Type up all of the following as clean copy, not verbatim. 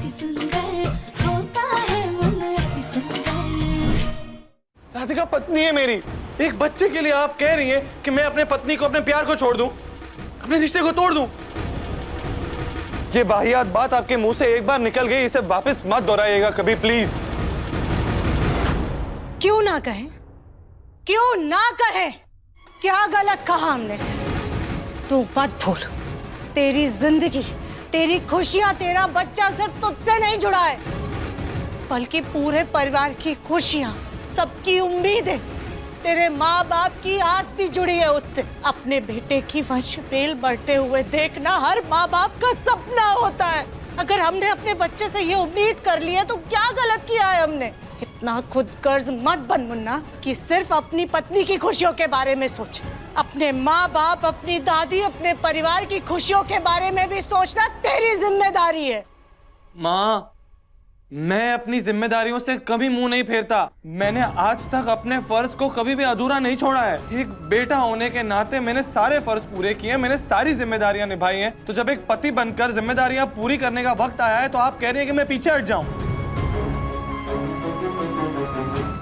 अति सुंदर होता है मन अति सुंदर। राधिका पत्नी है मेरी। एक बच्चे के लिए आप कह रही हैं कि मैं अपने पत्नी को, अपने प्यार को छोड़ दूं, अपने रिश्ते को तोड़ दूं? ये वाहियात बात आपके मुंह से एक बार निकल गई, इसे वापस मत दोहराइएगा कभी प्लीज। क्यों ना कहें? क्यों ना कहें? क्या गलत कहा हमने? तू मत भूल, तेरी जिंदगी, तेरी खुशियां, तेरा बच्चा सिर्फ तुझसे नहीं जुड़ा है, बल्कि पूरे परिवार की खुशियां, सबकी उम्मीदें, तेरे माँ बाप की आस भी जुड़ी है उससे। अपने बेटे की वंश बेल बढ़ते हुए देखना हर माँ बाप का सपना होता है। अगर हमने अपने बच्चे से ये उम्मीद कर ली है तो क्या गलत किया है हमने? इतना खुद गर्ज मत बन मुन्ना कि सिर्फ अपनी पत्नी की खुशियों के बारे में सोच। अपने माँ बाप, अपनी दादी, अपने परिवार की खुशियों के बारे में भी सोचना तेरी जिम्मेदारी है। माँ, मैं अपनी जिम्मेदारियों से कभी मुंह नहीं फेरता। मैंने आज तक अपने फर्ज को कभी भी अधूरा नहीं छोड़ा है। एक बेटा होने के नाते मैंने सारे फर्ज पूरे किए, मैंने सारी जिम्मेदारियां निभाई हैं। तो जब एक पति बनकर जिम्मेदारियां पूरी करने का वक्त आया है तो आप कह रही हैं कि मैं पीछे हट जाऊं।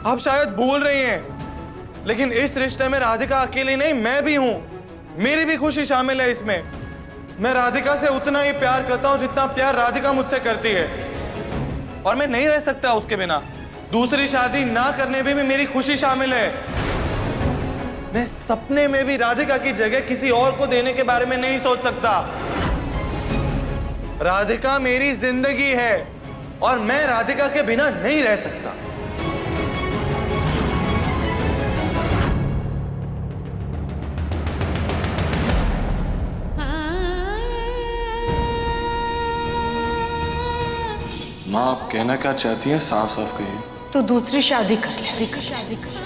आप शायद भूल रही हैं, लेकिन इस रिश्ते में राधिका अकेली नहीं, मैं भी हूं। मेरी भी खुशी शामिल है इसमें। मैं राधिका से उतना ही प्यार करता हूं जितना प्यार राधिका मुझसे करती है, और मैं नहीं रह सकता उसके बिना। दूसरी शादी ना करने में भी मेरी खुशी शामिल है। मैं सपने में भी राधिका की जगह किसी और को देने के बारे में नहीं सोच सकता। राधिका मेरी जिंदगी है और मैं राधिका के बिना नहीं रह सकता। माँ, आप कहना क्या चाहती हैं? साफ साफ कहिए। तो दूसरी शादी कर ले, शादी कर।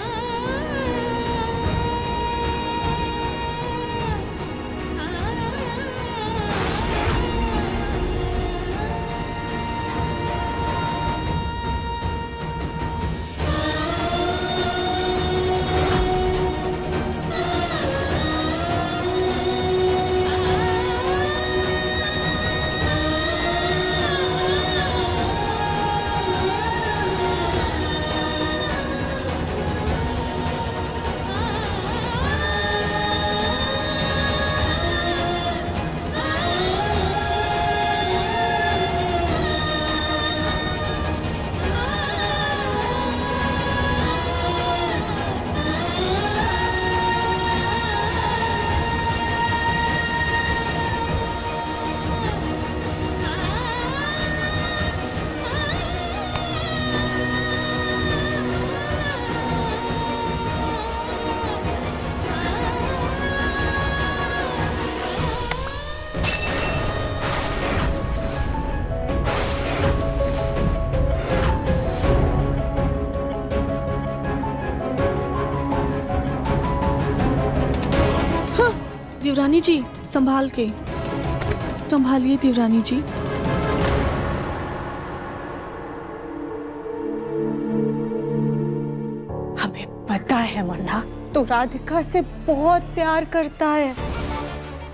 देवरानी जी, संभाल के, संभालिए देवरानी जी। हमें पता है मुन्ना, तू राधिका से बहुत प्यार करता है,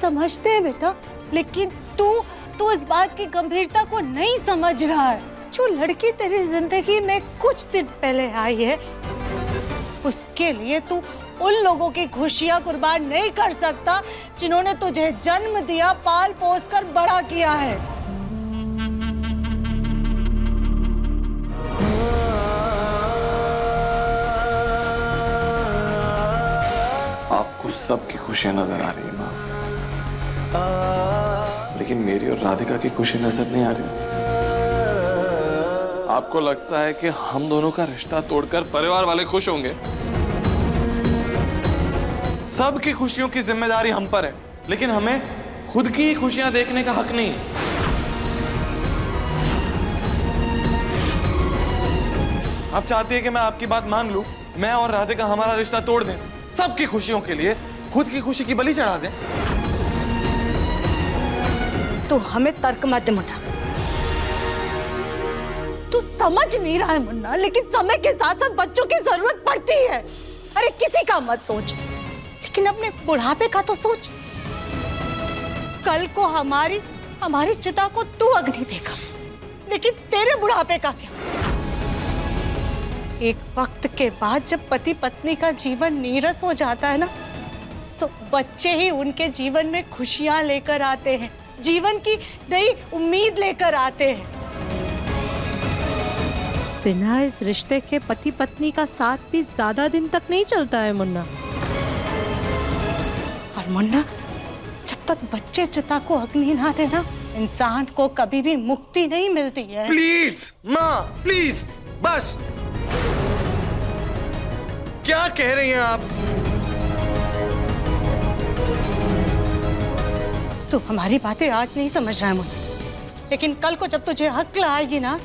समझते हैं बेटा, लेकिन तू इस बात की गंभीरता को नहीं समझ रहा है। जो लड़की तेरी जिंदगी में कुछ दिन पहले आई है, उसके लिए तू उन लोगों की खुशियां कुर्बान नहीं कर सकता जिन्होंने तुझे जन्म दिया, पाल पोस कर बड़ा किया है। आपको सबकी खुशियां नजर आ रही है माँ, लेकिन मेरी और राधिका की खुशी नजर नहीं आ रही। आपको लगता है कि हम दोनों का रिश्ता तोड़कर परिवार वाले खुश होंगे? सबकी खुशियों की जिम्मेदारी हम पर है, लेकिन हमें खुद की खुशियां देखने का हक नहीं। आप चाहती है कि मैं आपकी बात मान लूं, मैं और राधिका हमारा रिश्ता तोड़ दें, सबकी खुशियों के लिए खुद की खुशी की बलि चढ़ा दें? तू हमें तर्क मत दे मुन्ना, तू समझ नहीं रहा है मुन्ना, लेकिन समय के साथ साथ बच्चों की जरूरत पड़ती है। अरे किसी का मत सोच, लेकिन अपने बुढ़ापे का तो सोच। कल को हमारी चिता को तू अग्नि देगा, लेकिन तेरे बुढ़ापे का क्या? एक वक्त के बाद जब पति पत्नी का जीवन नीरस हो जाता है ना, तो बच्चे ही उनके जीवन में खुशियां लेकर आते हैं, जीवन की नई उम्मीद लेकर आते हैं। बिना इस रिश्ते के पति पत्नी का साथ भी ज्यादा दिन तक नहीं चलता है मुन्ना। और मुन्ना, जब तक बच्चे चिता को अग्नि ना देना, इंसान को कभी भी मुक्ति नहीं मिलती है। प्लीज माँ, प्लीज बस। क्या कह रही हैं आप? तू हमारी बातें आज नहीं समझ रहा है मुन्ना, लेकिन कल को जब तुझे अक्ल आएगी ना,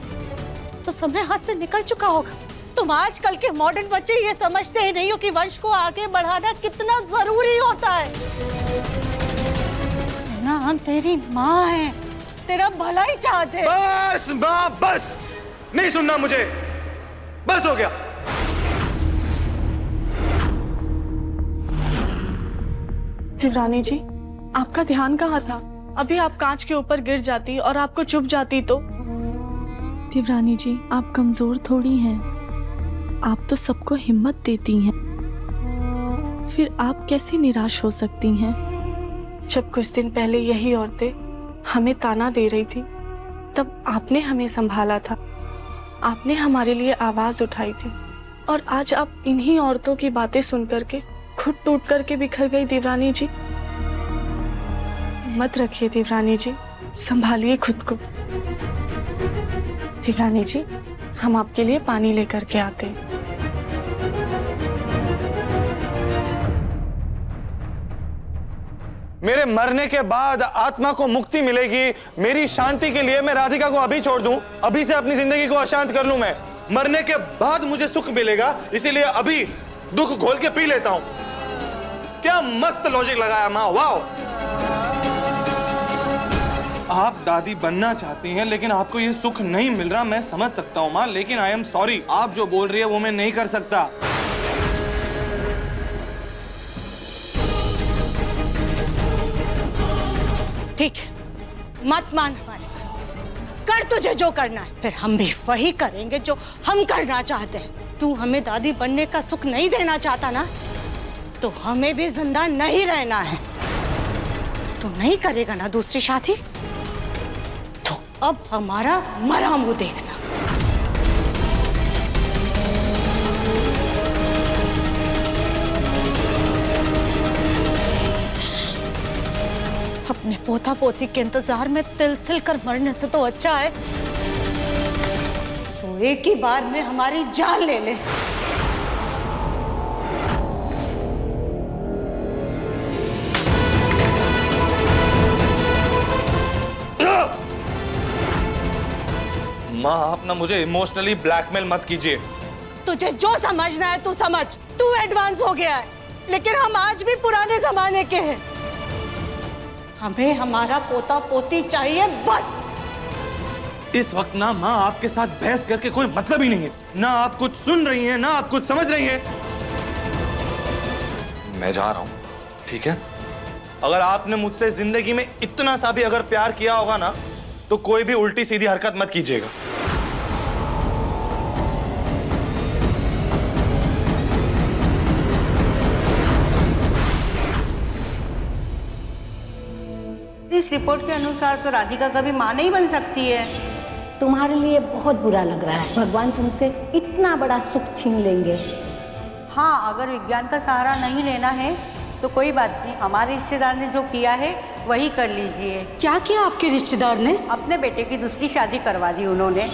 तो समय हाथ से निकल चुका होगा। तुम आजकल के मॉडर्न बच्चे ये समझते ही नहीं हो कि वंश को आगे बढ़ाना कितना जरूरी होता है। ना हम तेरी माँ हैं, तेरा भला ही चाहते हैं। बस माँ बस, नहीं सुनना मुझे, बस हो गया। देवरानी जी, आपका ध्यान कहाँ था? अभी आप कांच के ऊपर गिर जाती और आपको चुभ जाती तो। देवरानी जी, आप कमजोर थोड़ी हैं, आप तो सबको हिम्मत देती हैं। फिर आप कैसे निराश हो सकती हैं? जब कुछ दिन पहले यही औरतें हमें ताना दे रही थी, तब आपने हमें संभाला था, आपने हमारे लिए आवाज उठाई थी, और आज आप इन्हीं औरतों की बातें सुन करके खुद टूट करके बिखर गई। देवरानी जी, मत रखिए देवरानी जी, संभालिए खुद को। देवरानी जी, हम आपके लिए पानी लेकर के आते हैं। मेरे मरने के बाद आत्मा को मुक्ति मिलेगी, मेरी शांति के लिए मैं राधिका को अभी छोड़ दूं, अभी से अपनी जिंदगी को अशांत कर लूं मैं। मरने के बाद मुझे सुख मिलेगा, इसीलिए अभी दुख घोल के पी लेता हूं। क्या मस्त लॉजिक लगाया माँ, वाओ। आप दादी बनना चाहती हैं, लेकिन आपको ये सुख नहीं मिल रहा, मैं समझ सकता हूँ माँ, लेकिन आई एम सॉरी, आप जो बोल रही है वो मैं नहीं कर सकता। ठीक है, मत मान हमारी बात, कर तुझे जो करना है, फिर हम भी वही करेंगे जो हम करना चाहते हैं। तू हमें दादी बनने का सुख नहीं देना चाहता ना, तो हमें भी जिंदा नहीं रहना है। तू नहीं करेगा ना दूसरी शादी, तो अब हमारा मरा मुंह देखना। अपने पोता पोती के इंतजार में तिल तिल कर मरने से तो अच्छा है तो एक ही बार में हमारी जान ले ले। माँ, आप ना मुझे इमोशनली ब्लैकमेल मत कीजिए। तुझे जो समझना है तू समझ, तू एडवांस हो गया है, लेकिन हम आज भी पुराने जमाने के हैं। हमें हमारा पोता पोती चाहिए बस। इस वक्त ना माँ आपके साथ बहस करके कोई मतलब ही नहीं है, ना आप कुछ सुन रही हैं ना आप कुछ समझ रही हैं। मैं जा रहा हूं, ठीक है? अगर आपने मुझसे जिंदगी में इतना सा भी अगर प्यार किया होगा ना, तो कोई भी उल्टी सीधी हरकत मत कीजिएगा। इस रिपोर्ट के अनुसार तो राधिका कभी माँ नहीं बन सकती है। तुम्हारे लिए बहुत बुरा लग रहा है, भगवान तुमसे इतना बड़ा सुख छीन लेंगे। हाँ, अगर विज्ञान का सहारा नहीं लेना है तो कोई बात नहीं, हमारे रिश्तेदार ने जो किया है वही कर लीजिए। क्या किया आपके रिश्तेदार ने? अपने बेटे की दूसरी शादी करवा दी उन्होंने।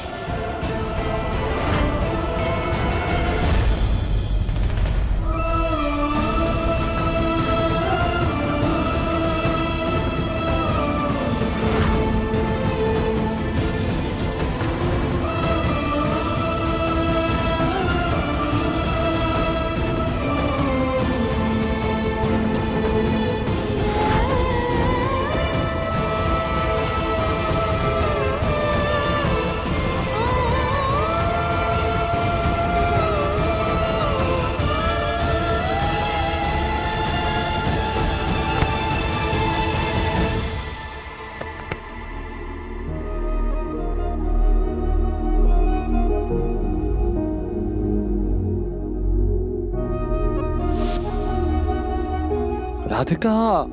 राधिका,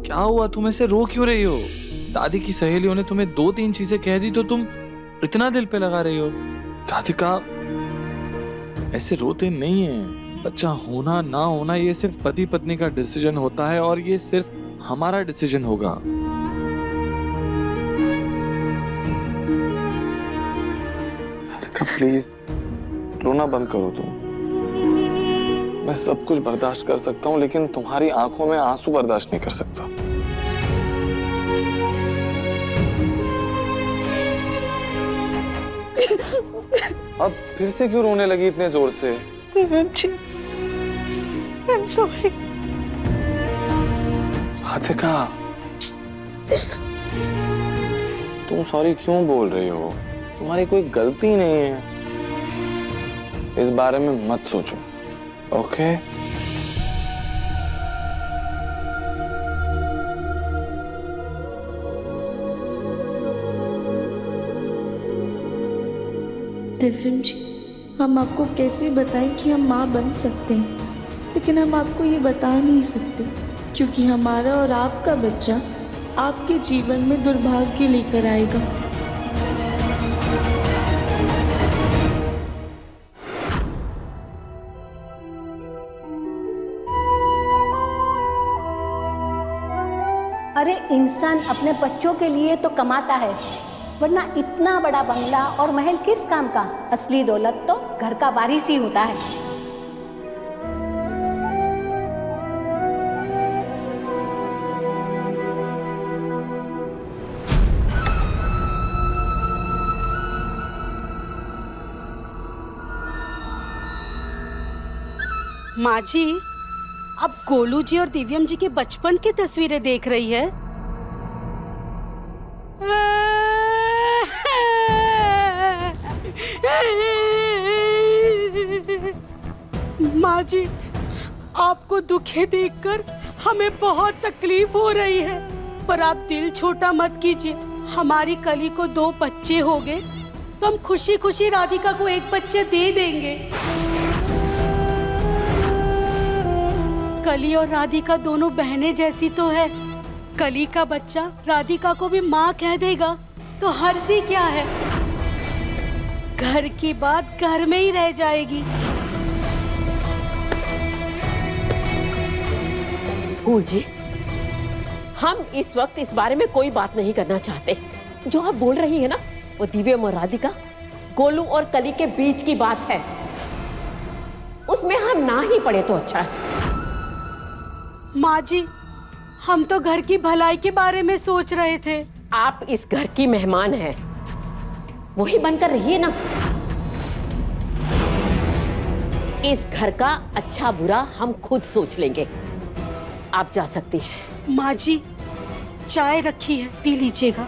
क्या हुआ? तुम ऐसे रो क्यों रही हो? दादी की सहेलियों ने तुम्हें 2-3 चीजें कह दी तो तुम इतना दिल पे लगा रही हो? राधिका, ऐसे रोते नहीं है। बच्चा होना ना होना ये सिर्फ पति पत्नी का डिसीजन होता है और ये सिर्फ हमारा डिसीजन होगा। राधिका प्लीज रोना बंद करो तुम। मैं सब कुछ बर्दाश्त कर सकता हूँ लेकिन तुम्हारी आंखों में आंसू बर्दाश्त नहीं कर सकता। अब फिर से क्यों रोने लगी इतने जोर से? I'm sorry. राधिका, तुम सॉरी क्यों बोल रही हो? तुम्हारी कोई गलती नहीं है। इस बारे में मत सोचो, ओके? दिव्यम जी, हम आपको कैसे बताएं कि हम माँ बन सकते हैं, लेकिन हम आपको ये बता नहीं सकते क्योंकि हमारा और आपका बच्चा आपके जीवन में दुर्भाग्य लेकर आएगा। अरे इंसान अपने बच्चों के लिए तो कमाता है, वरना इतना बड़ा बंगला और महल किस काम का? असली दौलत तो घर का वारिस ही होता है। माँ जी, अब गोलू जी और दिव्यम जी के बचपन की तस्वीरें देख रही है। माँ जी, आपको दुखे देखकर हमें बहुत तकलीफ हो रही है, पर आप दिल छोटा मत कीजिए। हमारी कली को 2 बच्चे हो गए तो हम खुशी खुशी राधिका को 1 बच्चे दे देंगे। कली और राधिका दोनों बहनें जैसी तो है। कली का बच्चा राधिका को भी माँ कह देगा तो हर्जी क्या है? घर की बात घर में ही रह जाएगी। फूल जी, हम इस वक्त इस बारे में कोई बात नहीं करना चाहते। जो आप बोल रही है ना, वो दिव्यम और राधिका, गोलू और कली के बीच की बात है। उसमें हम ना ही पड़े तो अच्छा है। माँ जी, हम तो घर की भलाई के बारे में सोच रहे थे। आप इस घर की मेहमान हैं, वही बनकर रहिए ना। इस घर का अच्छा बुरा हम खुद सोच लेंगे। आप जा सकती हैं। माँ जी, चाय रखी है, पी लीजिएगा।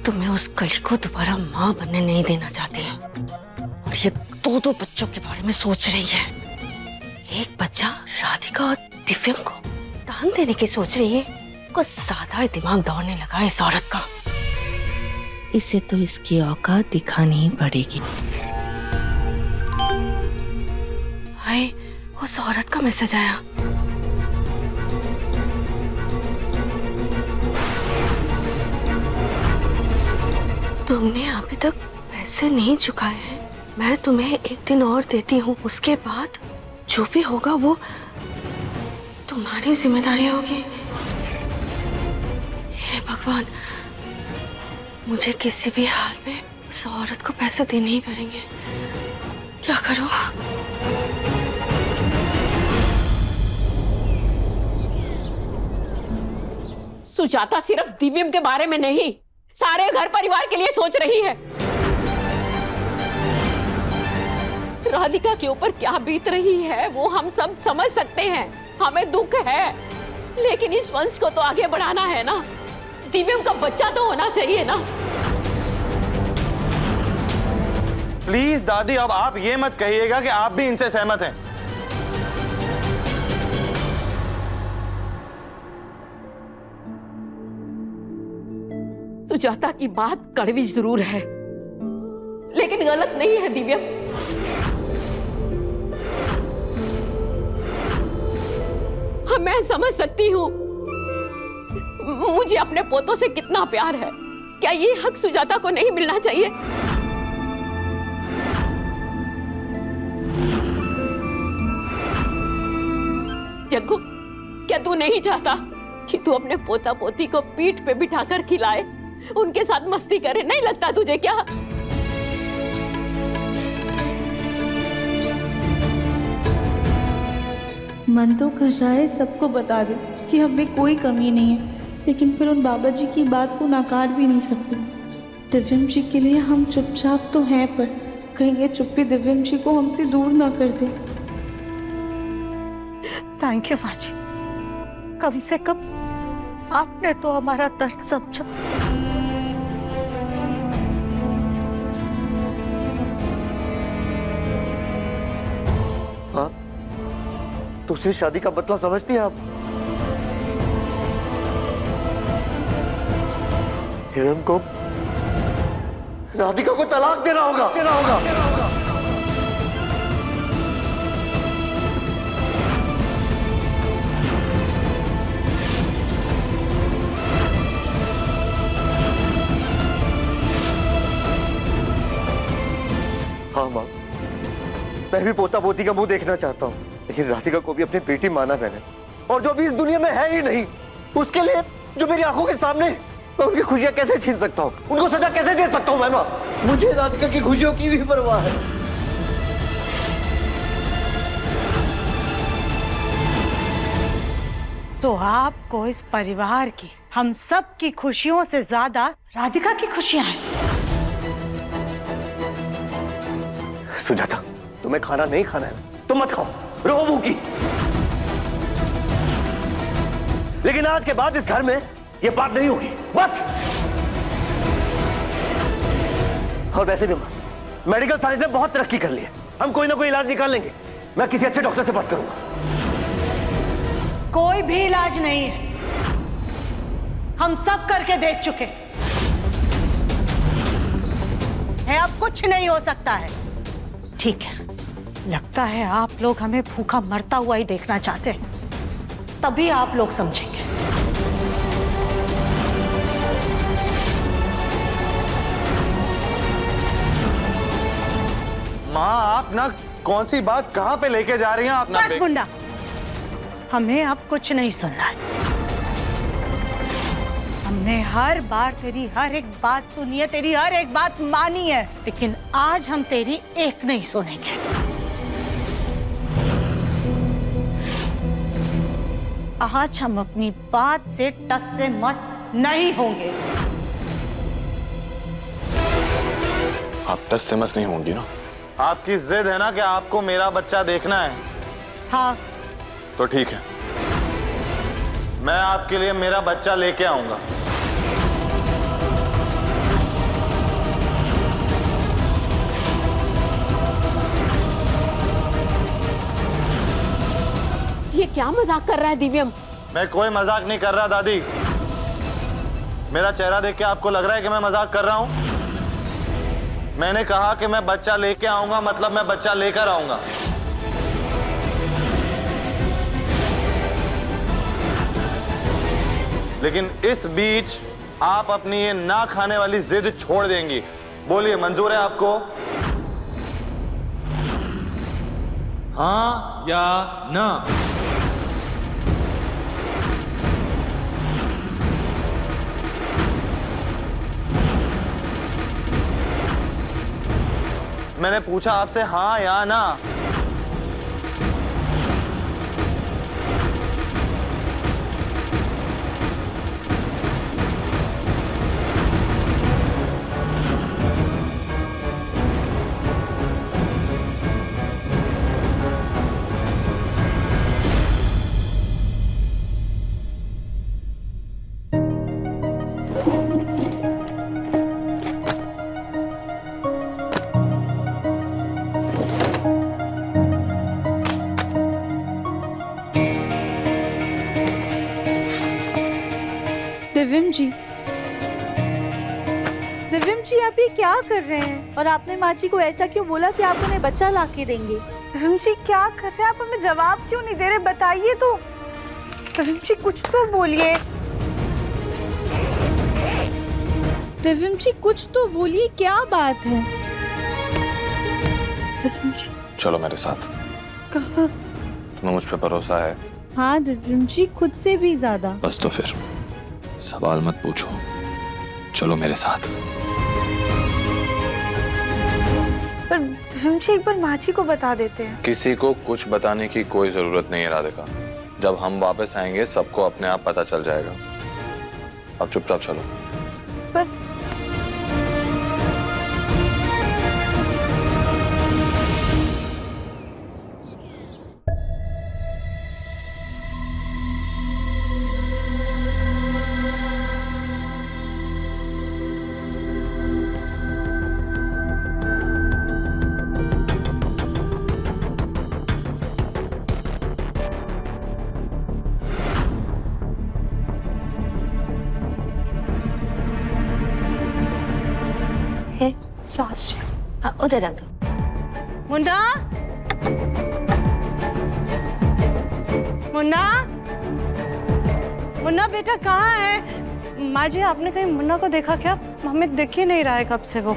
तो मैं उस कली को दोबारा माँ बनने नहीं देना चाहती और ये 2 बच्चों के बारे में सोच रही है। एक बच्चा राधिका और दिव्यम को दान देने की सोच रही है। कुछ ज्यादा ही दिमाग दौड़ने लगा है इस औरत का। इसे तो इसकी औकात दिखानी ही पड़ेगी। हाय, उस औरत का मैसेज आया। तुमने अभी तक पैसे नहीं चुकाए हैं। मैं तुम्हें 1 दिन और देती हूँ, उसके बाद जो भी होगा वो तुम्हारी जिम्मेदारी होगी। हे भगवान, मुझे किसी भी हाल में उस औरत को पैसे देने ही पड़ेंगे। क्या करूँ? सुजाता सिर्फ दिव्यम के बारे में नहीं, सारे घर परिवार के लिए सोच रही है। राधिका के ऊपर क्या बीत रही है वो हम सब समझ सकते हैं। हमें दुख है, लेकिन इस वंश को तो आगे बढ़ाना है ना। दिव्यम का बच्चा तो होना चाहिए ना। प्लीज दादी, अब आप ये मत कहिएगा कि आप भी इनसे सहमत हैं। सुजाता की बात कड़वी जरूर है, लेकिन गलत नहीं है दिव्या। हाँ, मैं समझ सकती हूँ मुझे अपने पोतों से कितना प्यार है। क्या ये हक सुजाता को नहीं मिलना चाहिए? जग्गू, क्या तू नहीं चाहता कि तू अपने पोता पोती को पीठ पे बिठाकर खिलाए, उनके साथ मस्ती करे? नहीं लगता तुझे क्या? मन तो कर रहा है सबको बता दे कि हमें कोई कमी नहीं है, लेकिन फिर उन बाबा जी की बात को नकार भी नहीं सकते। दिव्यम जी के लिए हम चुपचाप तो हैं, पर कहीं ये चुप्पी दिव्यम जी को हमसे दूर ना कर दे। थैंक यू माँ जी, कम से कम आपने तो हमारा दर्द समझा। हाँ, दूसरी शादी का मतलब समझती हैं आप? हिरम को राधिका को तलाक देना होगा। हाँ माँ, मैं भी पोता पोती का मुंह देखना चाहता हूँ, लेकिन राधिका को भी अपनी बेटी माना मैंने, और जो भी इस दुनिया में है ही नहीं, उसके लिए जो मेरी आंखों के सामने, मैं उनकी खुशियां कैसे छीन सकता हूँ? उनको सजा कैसे दे सकता हूँ मैं माँ? मुझे राधिका की खुशियों की भी परवाह है। तो आपको इस परिवार की, हम सब की खुशियों से ज्यादा राधिका की खुशियां हैं। सुजाता, तुम्हें खाना नहीं खाना है तो मत खाओ, रहो भूखी। लेकिन आज के बाद इस घर में ये बात नहीं होगी, बस। और वैसे भी मेडिकल साइंस ने बहुत तरक्की कर ली है, हम कोई ना कोई इलाज निकाल लेंगे। मैं किसी अच्छे डॉक्टर से बात करूंगा। कोई भी इलाज नहीं है, हम सब करके देख चुके हैं, अब कुछ नहीं हो सकता है। ठीक है, लगता है आप लोग हमें भूखा मरता हुआ ही देखना चाहते हैं, तभी आप लोग समझेंगे। माँ, आप ना कौन सी बात कहाँ पे लेके जा रही हैं आप? बस मुंडा, हमें अब कुछ नहीं सुनना है। हमने हर बार तेरी हर एक बात सुनी है, तेरी हर एक बात मानी है, लेकिन आज हम तेरी एक नहीं सुनेंगे। आज हम अपनी बात से टस से मस नहीं होंगे। आप टस से मस नहीं होंगी ना? आपकी जिद है ना कि आपको मेरा बच्चा देखना है? हाँ, तो ठीक है, मैं आपके लिए मेरा बच्चा लेके आऊंगा। ये क्या मजाक कर रहा है दिव्यम? मैं कोई मजाक नहीं कर रहा दादी। मेरा चेहरा देख के आपको लग रहा है कि मैं मजाक कर रहा हूं? मैंने कहा कि मैं बच्चा लेके आऊंगा, मतलब मैं बच्चा लेकर आऊंगा। लेकिन इस बीच आप अपनी ये ना खाने वाली जिद छोड़ देंगी। बोलिए, मंजूर है आपको? हाँ या ना? मैंने पूछा आपसे हाँ या ना। दिव्यम जी, आप ये क्या कर रहे हैं? और आपने माँ जी को ऐसा क्यों बोला कि आप उन्हें बच्चा ला के देंगे? दिव्यम जी क्या कर रहे हैं आप? हमें जवाब क्यों नहीं दे रहे? बताइए तो। दिव्यम जी कुछ तो बोलिए। दिव्यम जी कुछ तो बोलिए, क्या बात है? दिव्यम जी चलो मेरे साथ। कहाँ? तुम्हें मुझ पे भरोसा है? हाँ दिव्यम जी, खुद से भी ज्यादा। बस तो फिर सवाल मत पूछो, चलो मेरे साथ। पर दिव्यम जी एक बार माँ जी को बता देते हैं। किसी को कुछ बताने की कोई जरूरत नहीं है राधिका। जब हम वापस आएंगे सबको अपने आप पता चल जाएगा। अब चुपचाप चलो। पर सास जी, उधर आ दो। मुन्ना, मुन्ना, मुन्ना बेटा कहाँ है? माँ जी आपने कहीं मुन्ना को देखा क्या? हमें दिख ही नहीं रहा है कब से वो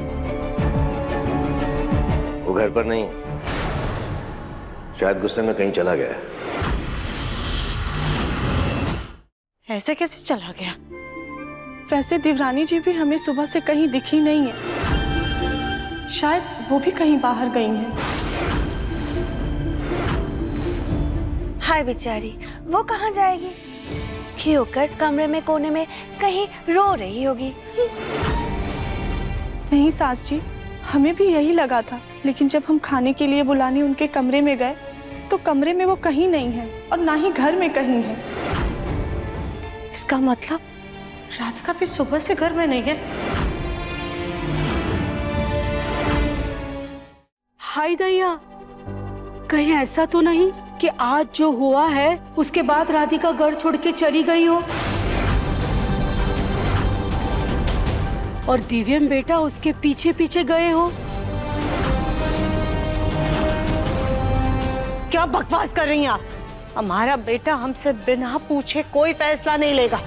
घर पर नहीं, शायद गुस्से में कहीं चला गया। ऐसे कैसे चला गया? वैसे देवरानी जी भी हमें सुबह से कहीं दिखी नहीं है। शायद वो भी कहीं बाहर गई हैं। हाय बेचारी, वो कहाँ जाएगी? खियोकर कमरे में कोने में कहीं रो रही होगी। नहीं सास जी, हमें भी यही लगा था, लेकिन जब हम खाने के लिए बुलाने उनके कमरे में गए तो कमरे में वो कहीं नहीं है और ना ही घर में कहीं है। इसका मतलब राधिका भी सुबह से घर में नहीं है। हाय दैया, कहीं ऐसा तो नहीं कि आज जो हुआ है उसके बाद राधिका घर छोड़ के चली गई हो और दिव्यम बेटा उसके पीछे पीछे गए हो? क्या बकवास कर रही हैं आप? हमारा बेटा हमसे बिना पूछे कोई फैसला नहीं लेगा।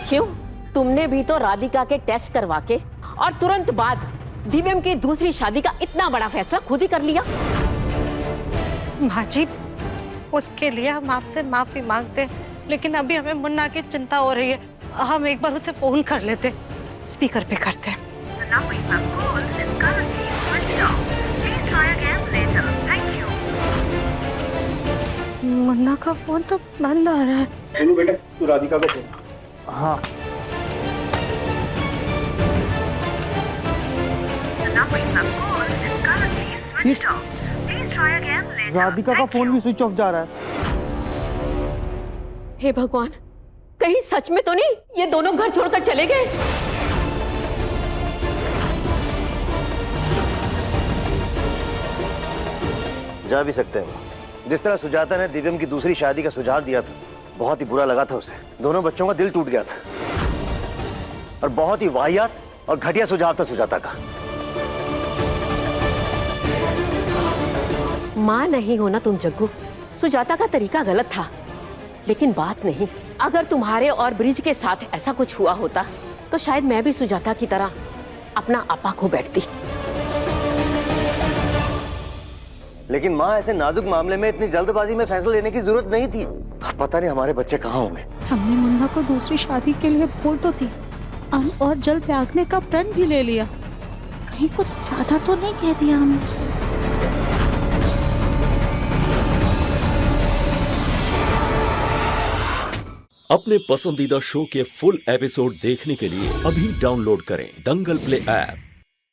क्यों? तुमने भी तो राधिका के टेस्ट करवा के और तुरंत बाद दिव्यम की दूसरी शादी का इतना बड़ा फैसला खुद ही कर लिया। माँ जी, उसके लिए हम आपसे माफी मांगते हैं, लेकिन अभी हमें मुन्ना की चिंता हो रही है। हम एक बार उसे फोन कर लेते, स्पीकर पे करते हैं। मुन्ना का फोन तो बंद आ रहा है। बेटा तू राधिका को फोन। हाँ राधिका का फोन भी स्विच ऑफ जा रहा है। हे भगवान, कहीं सच में तो नहीं ये दोनों घर छोड़कर चले गए? जा भी सकते हैं। जिस तरह सुजाता ने दिव्यम की दूसरी शादी का सुझाव दिया था, बहुत ही बुरा लगा था उसे। दोनों बच्चों का दिल टूट गया था और बहुत ही वाहियात और घटिया सुझाव था सुजाता का। माँ नहीं हो ना तुम जग्गू। सुजाता का तरीका गलत था, लेकिन बात नहीं। अगर तुम्हारे और ब्रिज के साथ ऐसा कुछ हुआ होता तो शायद मैं भी सुजाता की तरह अपना आपा खो बैठती। लेकिन माँ, ऐसे नाजुक मामले में इतनी जल्दबाजी में फैसला लेने की जरूरत नहीं थी। पता नहीं हमारे बच्चे कहाँ होंगे। हमने मुन्ना को दूसरी शादी के लिए बोल तो थी और जल्द त्यागने का प्रण भी ले लिया। कहीं कुछ ज्यादा तो नहीं कह दिया हमने? अपने पसंदीदा शो के फुल एपिसोड देखने के लिए अभी डाउनलोड करें दंगल प्ले ऐप।